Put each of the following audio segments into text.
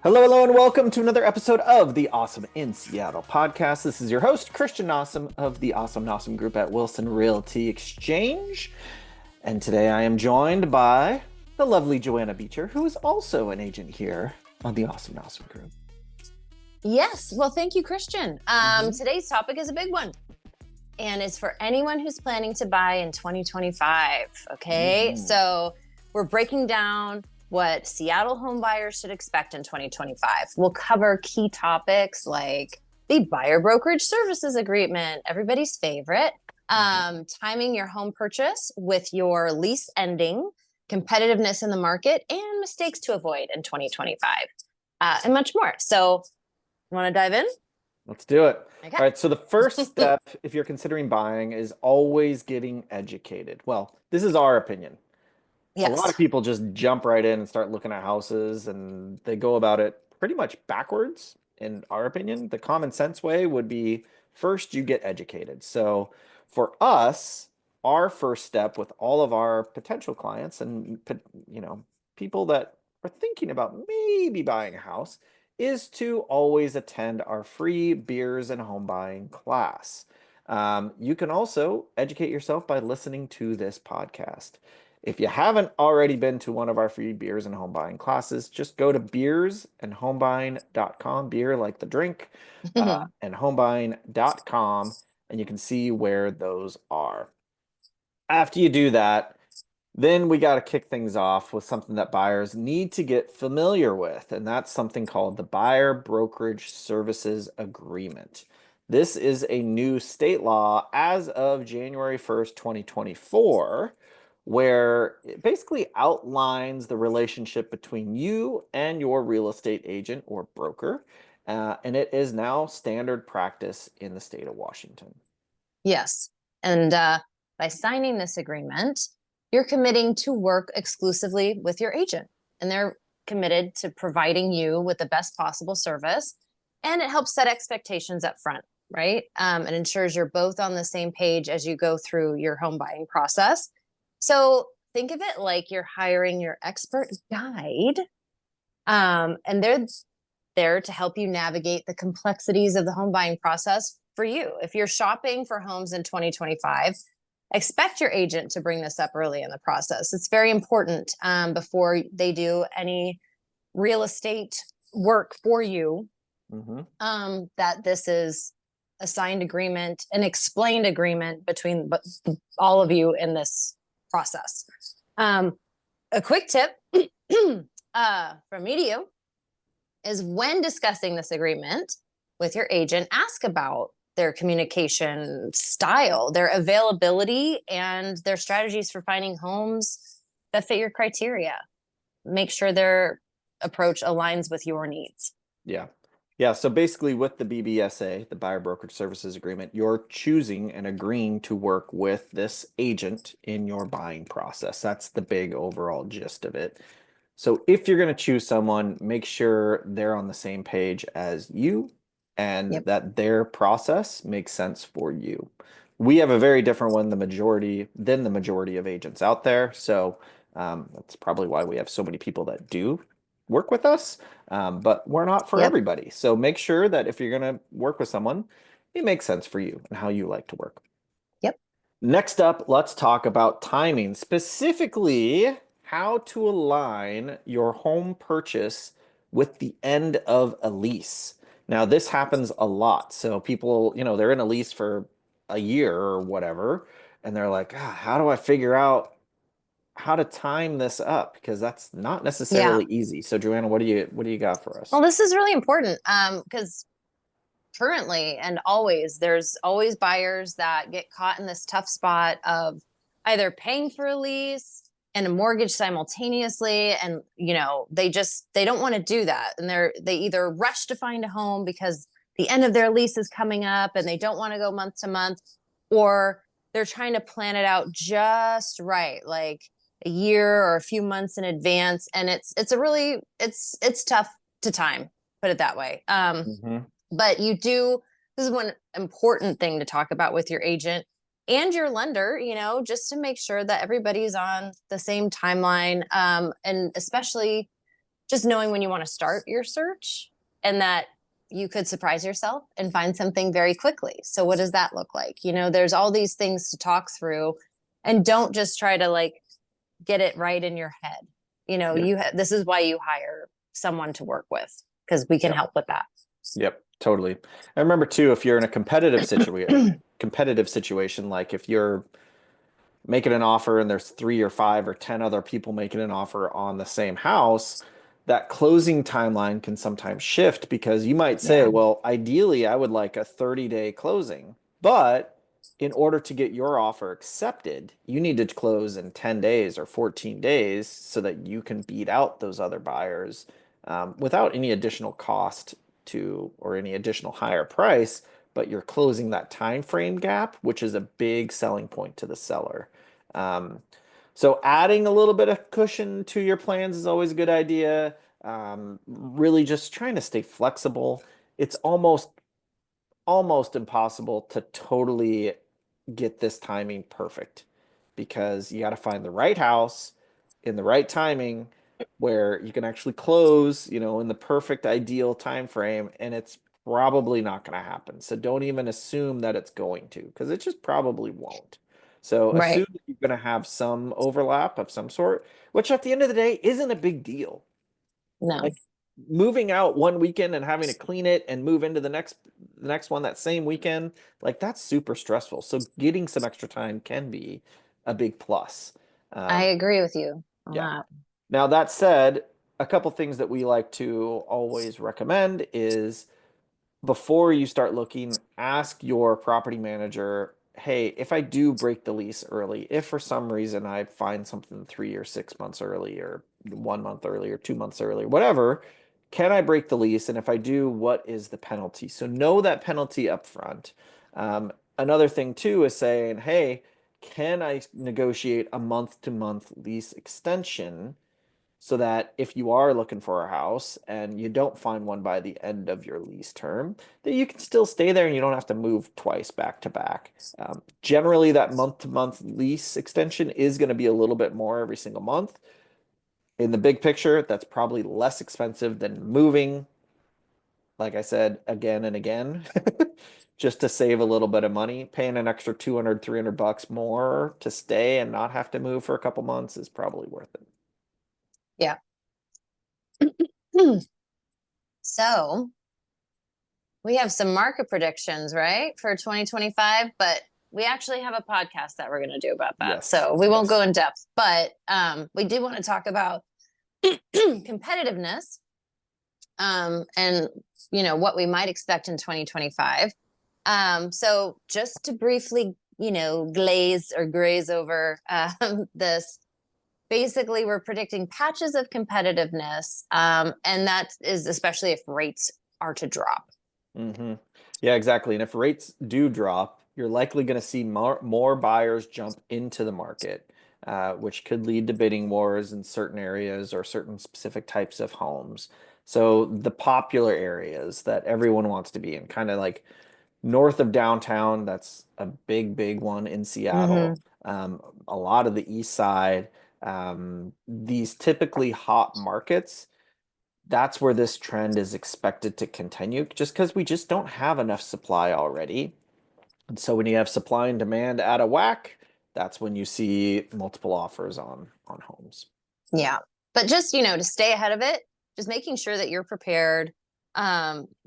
Hello, hello, and welcome to another episode of the Awesome in Seattle podcast. This is your host, Christian Nossum of the Awesome Nossum Group at Wilson Realty Exchange. And today I am joined by the lovely Joanna Beecher, who is also an agent here on the Awesome Nossum Group. Yes. Well, thank you, Christian. Today's topic is a big one, and it's for anyone who's planning to buy in 2025. Okay. So we're breaking down what Seattle home buyers should expect in 2025. We'll cover key topics like the buyer brokerage services agreement, everybody's favorite, timing your home purchase with your lease ending, competitiveness in the market, and mistakes to avoid in 2025, and much more. So, want to dive in? Let's do it. Okay. All right. So the first step, if you're considering buying, is always getting educated. Well, this is our opinion. Yes. A lot of people just jump right in and start looking at houses, and they go about it pretty much backwards, in our opinion. The common sense way would be first you get educated. So for us, our first step with all of our potential clients and people that are thinking about maybe buying a house is to always attend our free beers and home buying class. You can also educate yourself by listening to this podcast. If you haven't already been to one of our free beers and home buying classes, just go to beersandhomebuying.com, beer like the drink, and homebuying.com, and you can see where those are. After you do that, then we got to kick things off with something that buyers need to get familiar with, and that's something called the Buyer Brokerage Services Agreement. This is a new state law as of January 1st, 2024, where it basically outlines the relationship between you and your real estate agent or broker, and it is now standard practice in the state of Washington. Yes. And by signing this agreement, you're committing to work exclusively with your agent, and they're committed to providing you with the best possible service, and it helps set expectations up front, right? It ensures you're both on the same page as you go through your home buying process. So think of it like you're hiring your expert guide, and they're there to help you navigate the complexities of the home buying process for you. If you're shopping for homes in 2025, expect your agent to bring this up early in the process. It's very important before they do any real estate work for you, that this is a signed agreement, an explained agreement between all of you in this process. A quick tip from me to you is when discussing this agreement with your agent, ask about their communication style, their availability, and their strategies for finding homes that fit your criteria. Make sure their approach aligns with your needs. Yeah. Yeah. So basically, with the BBSA, the Buyer Brokerage Services Agreement, you're choosing and agreeing to work with this agent in your buying process. That's the big overall gist of it. So if you're going to choose someone, make sure they're on the same page as you and that their process makes sense for you. We have a very different one than the majority of agents out there. So that's probably why we have so many people that do work with us, but we're not for everybody. So make sure that if you're going to work with someone, it makes sense for you and how you like to work. Yep. Next up, let's talk about timing, specifically how to align your home purchase with the end of a lease. Now, this happens a lot. So people, they're in a lease for a year or whatever, and they're like, how do I figure out how to time this up? Because that's not necessarily easy. So Joanna, what do you got for us? Well, this is really important because currently and always, there's always buyers that get caught in this tough spot of either paying for a lease and a mortgage simultaneously, and they don't want to do that, and they either rush to find a home because the end of their lease is coming up and they don't want to go month to month, or they're trying to plan it out just right, like a year or a few months in advance, and it's tough to time, put it that way. But this is one important thing to talk about with your agent and your lender, just to make sure that everybody's on the same timeline. And especially just knowing when you want to start your search and that you could surprise yourself and find something very quickly. So what does that look like? You know, there's all these things to talk through, and don't just try to like get it right in your head. You know, Yep. this is why you hire someone to work with, because we can Yep. help with that. Yep. Totally. And remember too, if you're in a competitive situation, like if you're making an offer and there's 3 or 5 or 10 other people making an offer on the same house, that closing timeline can sometimes shift because you might say, Yeah. well, ideally, I would like a 30-day closing, but in order to get your offer accepted, you need to close in 10 days or 14 days so that you can beat out those other buyers without any additional cost to or any additional higher price, but you're closing that time frame gap, which is a big selling point to the seller. Um, so adding a little bit of cushion to your plans is always a good idea. Really just trying to stay flexible. It's almost impossible to totally get this timing perfect because you got to find the right house in the right timing where you can actually close, in the perfect ideal time frame, and it's probably not going to happen. So don't even assume that it's going to, because it just probably won't. So Right. assume that you're going to have some overlap of some sort, which at the end of the day isn't a big deal. No. Like moving out one weekend and having to clean it and move into the next one that same weekend, like that's super stressful. So getting some extra time can be a big plus. I Um, agree with you on yeah. that. Now that said, a couple things that we like to always recommend is before you start looking, ask your property manager, hey, if I do break the lease early, if for some reason I find something 3 or 6 months early, or 1 month early, or 2 months early, whatever, can I break the lease? And if I do, what is the penalty? So know that penalty up front. Another thing too is saying, hey, can I negotiate a month-to-month lease extension? So that if you are looking for a house and you don't find one by the end of your lease term, that you can still stay there and you don't have to move twice back to back. Generally, that month-to-month lease extension is going to be a little bit more every single month. In the big picture, that's probably less expensive than moving, like I said, again and again, just to save a little bit of money. Paying an extra 200, $300 more to stay and not have to move for a couple months is probably worth it. Yeah. So we have some market predictions, right, for 2025, but we actually have a podcast that we're going to do about that. Yes, So we won't go yes. in depth, but we did want to talk about competitiveness, and what we might expect in 2025. So just to briefly, glaze or graze over this, basically we're predicting patches of competitiveness, and that is especially if rates are to drop. hmm Yeah, exactly. And if rates do drop, you're likely going to see more buyers jump into the market, which could lead to bidding wars in certain areas or certain specific types of homes. So the popular areas that everyone wants to be in, kind of like north of downtown, that's a big, big one in Mm-hmm. Seattle. A lot of the east side, these typically hot markets, that's where this trend is expected to continue just because we just don't have enough supply already. And so when you have supply and demand out of whack, that's when you see multiple offers on homes. Yeah. But just, to stay ahead of it, just making sure that you're prepared,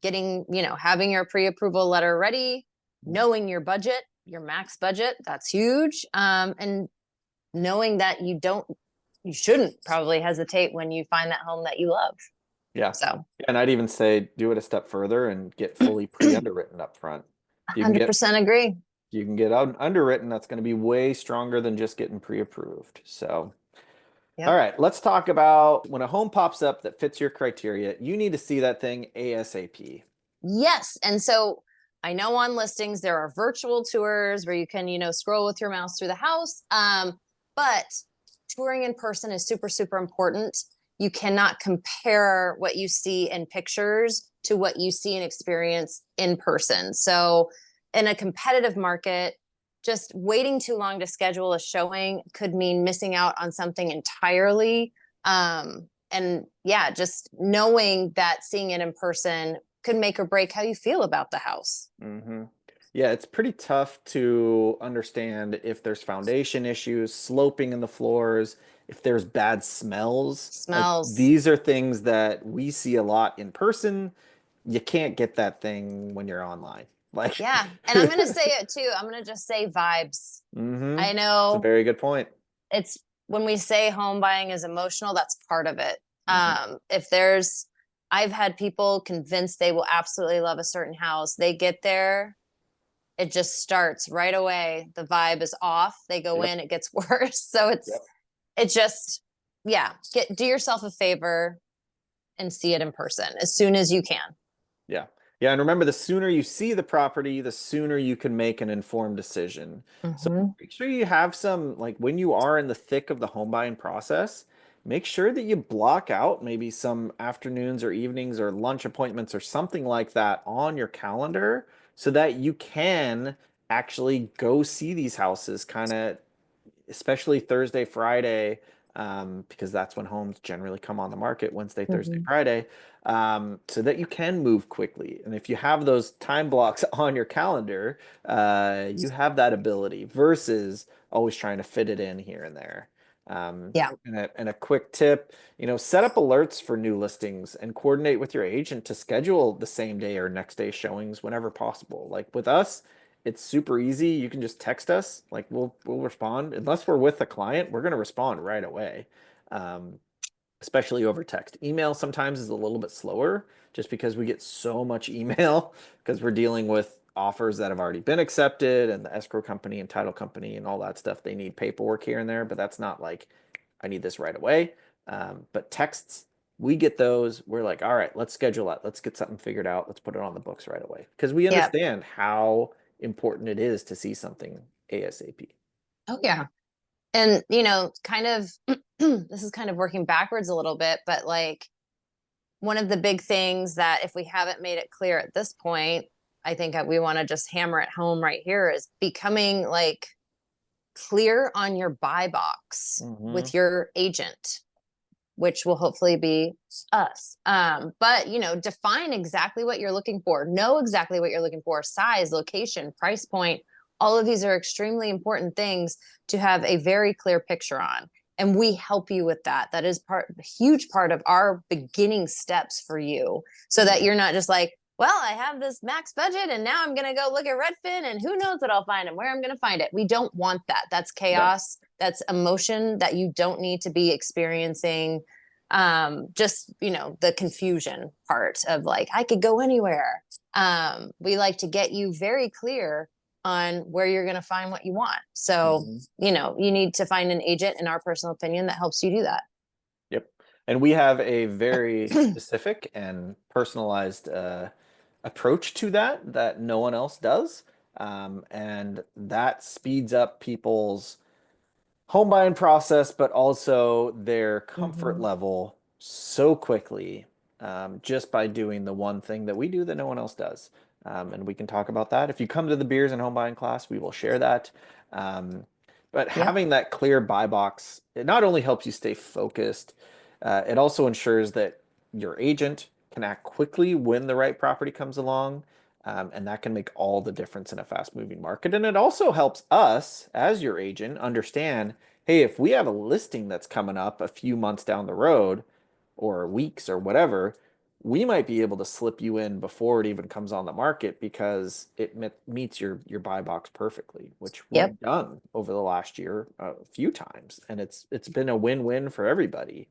getting, having your pre-approval letter ready, knowing your budget, your max budget, that's huge. And knowing that you shouldn't probably hesitate when you find that home that you love. Yeah. So And I'd even say do it a step further and get fully pre-underwritten up front. If you can get 100% agree. you can get underwritten, that's going to be way stronger than just getting pre-approved. So all Yep. right, let's talk about when a home pops up that fits your criteria, you need to see that thing ASAP. Yes. And so I know on listings there are virtual tours where you can, scroll with your mouse through the house. But touring in person is super, super important. You cannot compare what you see in pictures to what you see and experience in person. So in a competitive market, just waiting too long to schedule a showing could mean missing out on something entirely. And yeah, just knowing that seeing it in person could make or break how you feel about the house. Hmm. Yeah, it's pretty tough to understand if there's foundation issues, sloping in the floors, if there's bad smells. Like Smells. these are things that we see a lot in person. You can't get that thing when you're online. Like, Yeah. And I'm going to say it too. I'm going to just say vibes. hmm. I It's a know very good point. it's when we say home buying is emotional, that's part of it. Hmm. If there's, I've had people convinced they will absolutely love a certain house. They get there, it just starts right away. The vibe is off. They go Yep. in, it gets worse. So Yep. it just, yeah, do yourself a favor and see it in person as soon as you can. Yeah. Yeah. And remember, the sooner you see the property, the sooner you can make an informed decision. So Mm-hmm. make sure you have some, like when you are in the thick of the home buying process, make sure that you block out maybe some afternoons or evenings or lunch appointments or something like that on your calendar so that you can actually go see these houses kind of, especially Thursday, Friday, because that's when homes generally come on the market, Wednesday, Thursday, Mm-hmm. Friday, so that you can move quickly. And if you have those time blocks on your calendar, you have that ability versus always trying to fit it in here and there. Yeah. And a quick tip, set up alerts for new listings and coordinate with your agent to schedule the same day or next day showings whenever possible. Like with us, it's super easy. You can just text us. Like we'll respond. Unless we're with the client, we're going to respond right away. Um, Especially over text. Email sometimes is a little bit slower just because we get so much email because we're dealing with offers that have already been accepted and the escrow company and title company and all that stuff. They need paperwork here and there, but that's not like I need this right away. But texts, we get those. We're like, all right, let's schedule that. Let's get something figured out. Let's put it on the books right away because we Yeah. understand how important it is to see something ASAP. Oh, yeah. And, kind of, this is kind of working backwards a little bit, but like one of the big things that if we haven't made it clear at this point, I think that we want to just hammer it home right here is becoming like clear on your buy box Hmm. with your agent, which will hopefully be us. But define exactly what you're looking for, know exactly what you're looking for, size, location, price point. All of these are extremely important things to have a very clear picture on. And we help you with that. That is a huge part of our beginning steps for you. So that Yeah. you're not just like, well, I have this max budget and now I'm going to go look at Redfin and who knows what I'll find and where I'm going to find it. We don't want that. That's No. chaos. That's emotion that you don't need to be experiencing. Just, the confusion part of like, I could go anywhere. We like to get you very clear on where you're going to find what you want. So, Hmm. you need to find an agent, in our personal opinion, that helps you do that. Yep. And we have a very specific and personalized approach to that no one else does. And that speeds up people's home buying process, but also their comfort Mm-hmm. level so quickly, just by doing the one thing that we do that no one else does. And we can talk about that. If you come to the beers and home buying class, we will share that. Um, but Yep. having that clear buy box, it not only helps you stay focused, it also ensures that your agent can act quickly when the right property comes along. And that can make all the difference in a fast moving market. And it also helps us, as your agent, understand, hey, if we have a listing that's coming up a few months down the road or weeks or whatever, we might be able to slip you in before it even comes on the market because it meets your buy box perfectly, which Yep. we've done over the last year a few times, and it's been a win-win for everybody.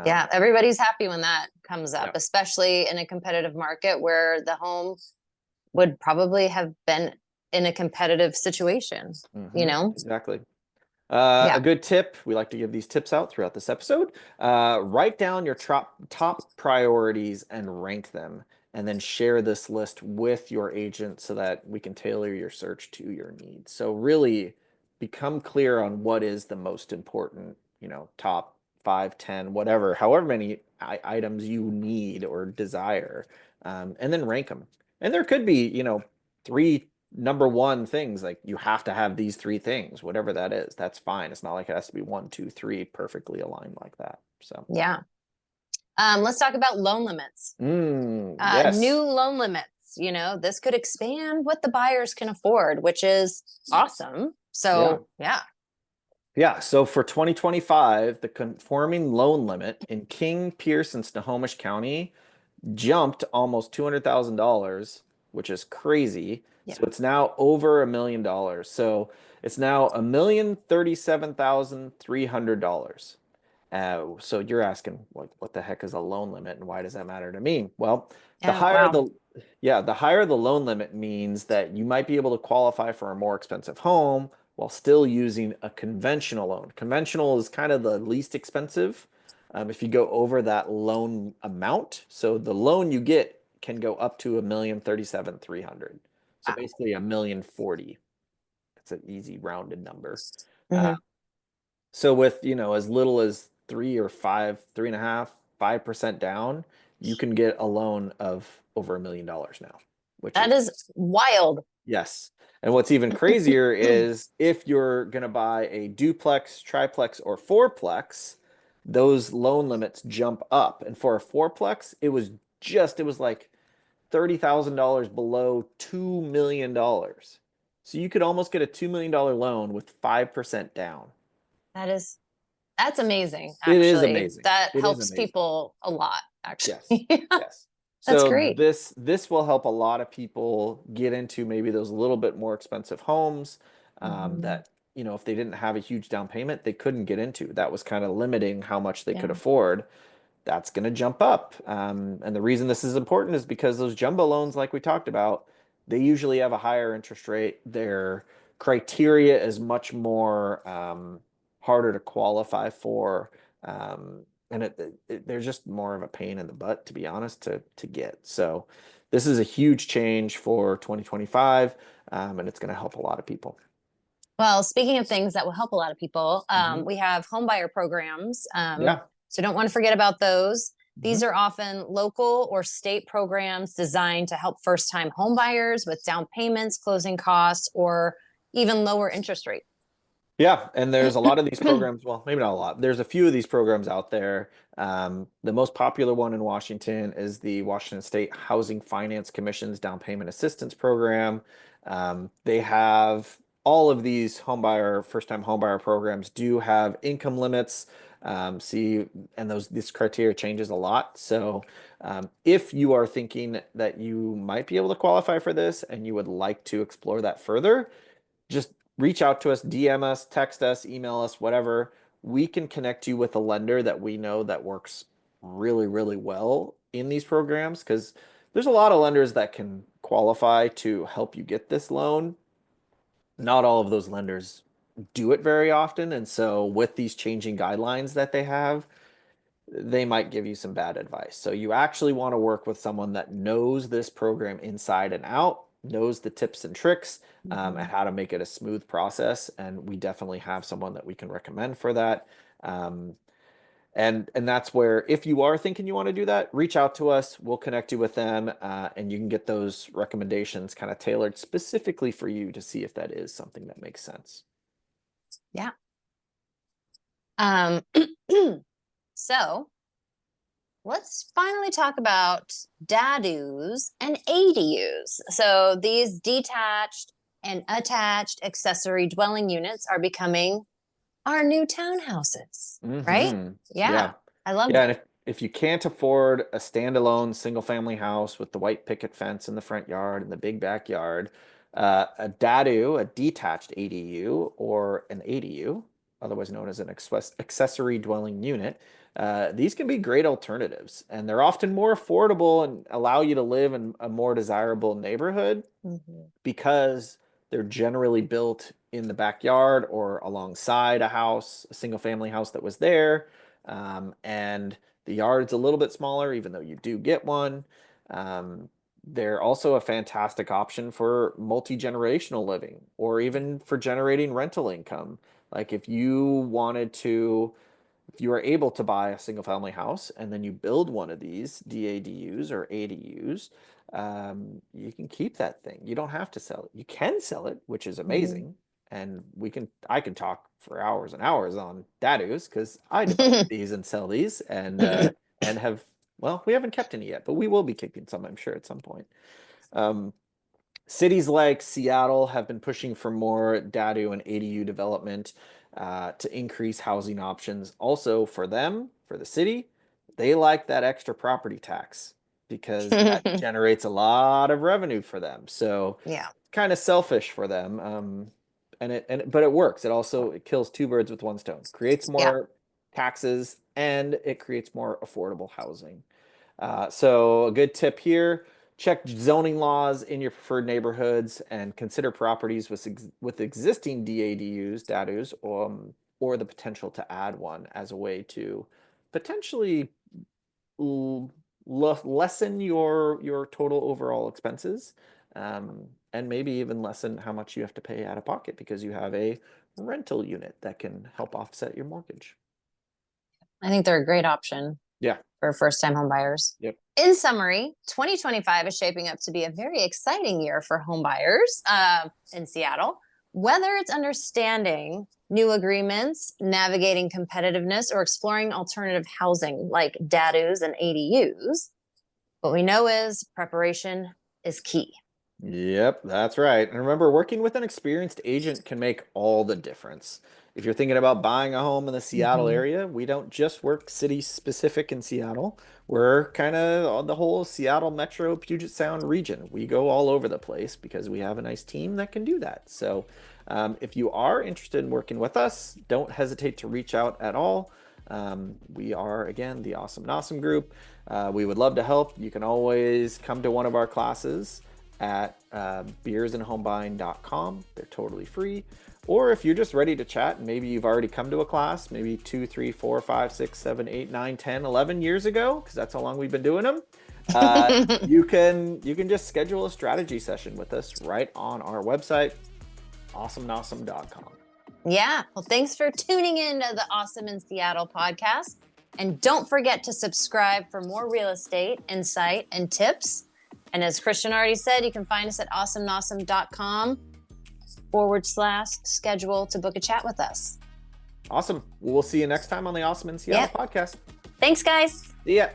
Yeah. Everybody's happy when that comes up, Yeah. especially in a competitive market where the home would probably have been in a competitive situation, you Hmm. know? Exactly. A Yeah. good tip, we like to give these tips out throughout this episode. Write down your top priorities and rank them, and then share this list with your agent so that we can tailor your search to your needs. So really become clear on what is the most important, top 5, 10, whatever, however many items you need or desire, and then rank them. And there could be, three number one things like you have to have these three things, whatever that is. That's fine. It's not like it has to be one, two, three perfectly aligned like that. So Yeah. Let's talk about loan limits. New Yes. loan limits. This could expand what the buyers can afford, which is awesome. Yeah. So, yeah. Yeah. So for 2025, the conforming loan limit in King, Pierce, and Snohomish County jumped almost $200,000, which is crazy. Yeah. So it's now over $1 million. So it's now $1,037,300. So you're asking what the heck is a loan limit and why does that matter to me? Well, the Oh, higher wow. the yeah, the higher the loan limit means that you might be able to qualify for a more expensive home while still using a conventional loan. Conventional is kind of the least expensive if you go over that loan amount. So the loan you get can go up to $1,037,300. So Wow. basically $1,040,000. It's an easy rounded number. Uh, Hmm. so with, as little as 3.5, 5% down, you can get a loan of over $1 million now, which That is is wild. yes. And what's even crazier is if you're going to buy a duplex, triplex, or fourplex, those loan limits jump up. And for a fourplex, it was like $30,000 below $2 million. So you could almost get a $2 million loan with 5% down. That is That's amazing, It is actually. amazing. That It is helps amazing. people a lot, Yes. actually. Yes. That's So great. this will help a lot of people get into maybe those little bit more expensive homes Hmm. that, if they didn't have a huge down payment, they couldn't get into. That was kind of limiting how much they could Yeah. afford. That's going to jump up. And the reason this is important is because those jumbo loans, like we talked about, they usually have a higher interest rate. Their criteria is much more harder to qualify for. And they're just more of a pain in the butt, to be honest, to get. So this is a huge change for 2025, and it's going to help a lot of people. Well, speaking of things that will help a lot of people, Hmm. we have home buyer programs. Yeah. So don't want to forget about those. Hmm. These are often local or state programs designed to help first time home buyers with down payments, closing costs, or even lower interest rate. Yeah, and there's a lot of these programs. Well, maybe not a lot. There's a few of these programs out there. The most popular one in Washington is the Washington State Housing Finance Commission's Down Payment Assistance Program. They have all of these first-time homebuyer programs do have income limits. See, and this criteria changes a lot. So, if you are thinking that you might be able to qualify for this and you would like to explore that further, just reach out to us, DM us, text us, email us, whatever. We can connect you with a lender that we know that works really, really well in these programs because there's a lot of lenders that can qualify to help you get this loan. Not all of those lenders do it very often. And so, with these changing guidelines that they have, they might give you some bad advice. So you actually want to work with someone that knows this program inside and out, knows the tips and tricks, and Mhm. how to make it a smooth process. And we definitely have someone that we can recommend for that. Um, and that's where if you are thinking you want to do that, reach out to us. We'll connect you with them, and you can get those recommendations kind of tailored specifically for you to see if that is something that makes sense. Yeah. Um, so let's finally talk about DADUs and ADUs. So these detached and attached accessory dwelling units are becoming our new townhouses, right? Hmm. Yeah, Yeah. I love Yeah, and them. if you can't afford a standalone single family house with the white picket fence in the front yard and the big backyard, a DADU, a detached ADU, or an ADU, otherwise known as an accessory dwelling unit, these can be great alternatives, and they're often more affordable and allow you to live in a more desirable neighborhood Mhm. because they're generally built in the backyard or alongside a house, a single family house that was there. And the yard's a little bit smaller, even though you do get one. Um, they're also a fantastic option for multi-generational living or even for generating rental income. Like if you are able to buy a single family house and then you build one of these DADUs or ADUs, you can keep that thing. You don't have to sell it. You can sell it, which is Mhm. amazing. And I can talk for hours and hours on DADUs because I develop these and sell these and have Well, we haven't kept any yet, but we will be keeping some, I'm sure, at some point. Um, Cities like Seattle have been pushing for more DADU and ADU development to increase housing options. Also, for them, for the city, they like that extra property tax because that generates a lot of revenue for them. So Yeah. kind of selfish for them. But it works. It kills two birds with one stone. Creates Yeah. more taxes and it creates more affordable housing. So a good tip here, check zoning laws in your preferred neighborhoods and consider properties with existing DADUs, or the potential to add one as a way to potentially lessen your total overall expenses, and maybe even lessen how much you have to pay out of pocket because you have a rental unit that can help offset your mortgage. I think they're a great option Yeah. for first-time home buyers. Yep. In summary, 2025 is shaping up to be a very exciting year for home buyers in Seattle. Whether it's understanding new agreements, navigating competitiveness, or exploring alternative housing like DADUs and ADUs, what we know is preparation is key. Yep, that's right. And remember, working with an experienced agent can make all the difference. If you're thinking about buying a home in the Seattle Mhm. area, we don't just work city specific in Seattle. We're kind of on the whole Seattle Metro Puget Sound region. We go all over the place because we have a nice team that can do that. So, if you are interested in working with us, don't hesitate to reach out at all. We are, again, the Awesome Nossum Group. We would love to help. You can always come to one of our classes at beersandhomebuying.com. They're totally free. Or if you're just ready to chat and maybe you've already come to a class, maybe 2, 3, 4, 5, 6, 7, 8, 9, 10, 11 years ago, because that's how long we've been doing them, you can just schedule a strategy session with us right on our website, awesomenossum.com. Yeah. Well, thanks for tuning in to the Awesome in Seattle podcast. And don't forget to subscribe for more real estate insight and tips. And as Christian already said, you can find us at awesomenossum.com/schedule to book a chat with us. Awesome. We'll see you next time on the Awesome in Seattle podcast. Thanks, guys. See ya.